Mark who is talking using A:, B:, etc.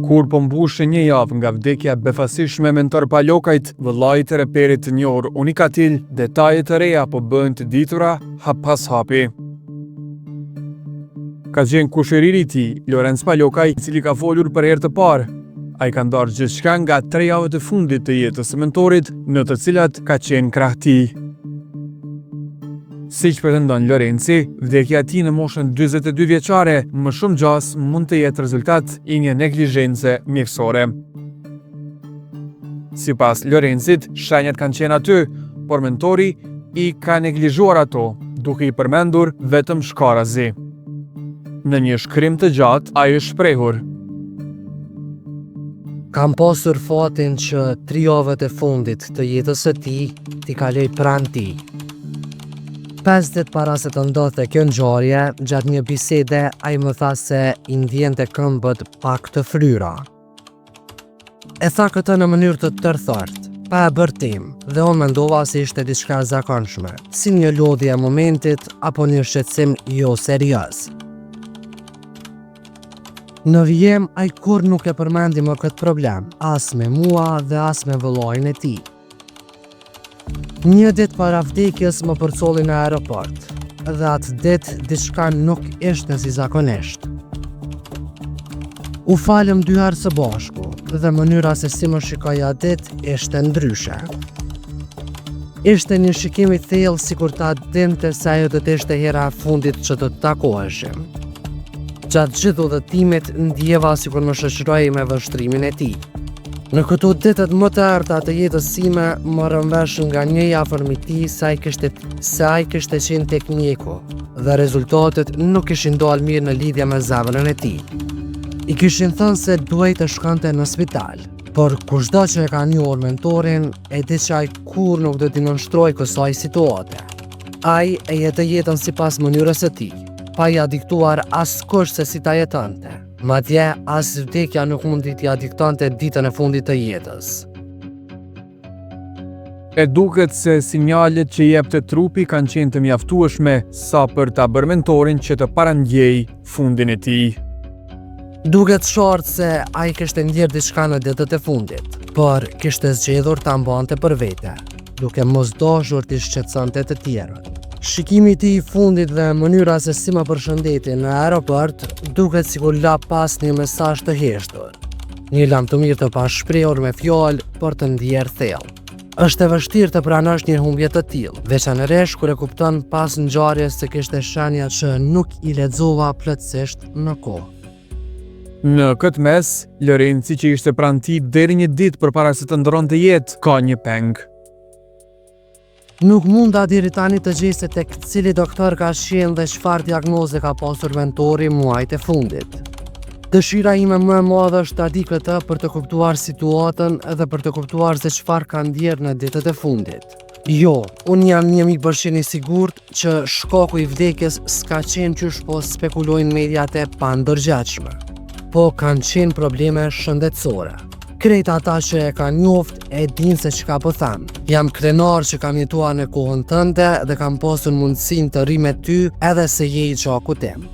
A: Kur po mbushë një javë nga vdekja befasishme me mentor Palokajt, vëllai i reperit të njohur Unikatil, detajet e reja po bëhen të ditura hap pas hapi. Ka qenë kushëriri i tij, Lorenz Palokaj, i cili ka folur për herë të parë. Ai ka ndarë gjithçka nga 3 javët e fundit të jetës së mentorit, në të cilat ka qenë krah tij. Siç pretendon Lorenzi, vdekja e tij në moshën 42 vjeçare më shumë gjas mund të jetë rezultat i një neglizhence mjekësore. Sipas Lorenzit, shenjat kanë qenë aty, por mentori i ka neglizhuar ato, duke i përmendur vetëm shkarazi. Në një shkrim të gjatë, ai është shprehur:
B: Kam pasur fatin që 3 javët e fundit të jetës së tij t'i kaloj pranë tij. 5 ditë para se të ndodhte kjo ngjarje, gjatë një bisede, ai më tha se i ndjente këmbët pak të fryra. E tha këtë në mënyrë të tërthartë, pa e bërë tim, dhe unë mendova se ishte diçka e zakonshme, si një lodhje e momentit apo një shqetësim jo serioz. Në vijem, ai kur nuk e përmendi më këtë problem, as me mua dhe as me vëllain e tij. Një ditë para vdekjes më përcolli në aeroport, dhe atë ditë diçka nuk ishte si zakonisht. U falëm 2 herë së bashku, dhe mënyra se si më shikoi atë ditë ishte ndryshe. Ishte një shikim i thellë sikur ta dinte se ajo do të ishte hera e fundit që do të takoheshim. Gjatë gjithë udhëtimit ndjeva sikur më shoqëroi me vështrimin e tij. Në këto ditët më të errta të jetës sime, morëm vesh nga një i afërm i tij se ai kishte qenë tek mjeku dhe rezultatet nuk kishin dalë mirë në lidhje me zemrën e tij. I kishin thënë se duhej të shkonte në spital, por kushdo që e ka njohur mentorin e di që ai kur nuk do t'i nënshtrojë kësaj situate. Ai e jetoi jetën sipas mënyrës së tij, pa ja diktuar askush se si ta jetonte. Madje as vdekja nuk mundi t'i diktonte ditën e fundit të jetës.
A: E duket se sinjalet që jepte trupi kanë qenë të mjaftueshme sa për ta bërë mentorin që të parandjej fundin e tij.
B: Duket short se ai kishte ndjerë diçka në ditët e fundit, por kishte zgjedhur ta mbante për vete, duke mos dashur t'i shqetësonte të tjerët. Shikimi i tij i fundit dhe mënyra se si më përshëndeti në aeroport duket sikur la pas një mesazh të heshtur. Një lamtumir të pashprehur me fjalë, por të ndjerë thellë. Është e vështirë të pranosh një humbje të tillë, veçanërisht kur e kupton pas ngjarjes se kishte shenja që nuk i lexova plotësisht në kohë.
A: Në këtë mes, Lorenzi që ishte pranë tij deri një ditë përpara se të ndronte jetë, ka një peng.
B: Nuk munda deri tani të gjej se tek cili doktor ka shënë dhe çfarë diagnoze ka pasur mentori muajt e fundit. Dëshira ime më e madhe është ta di këtë për të kuptuar situatën edhe për të kuptuar se çfarë ka ndjerë në ditët e fundit. Jo, unë jam 100% i sigurt që shkaku i vdekjes s'ka qenë qysh po spekulojnë mediat e pandërgjeshme, po kanë qenë probleme shëndetësore. Krejt ata që e ka njoft e din se çka po them. Jam krenar që kam jetuar në kohën tënde dhe kam pasur mundësinë të rri me ty edhe se je i gjaku tim.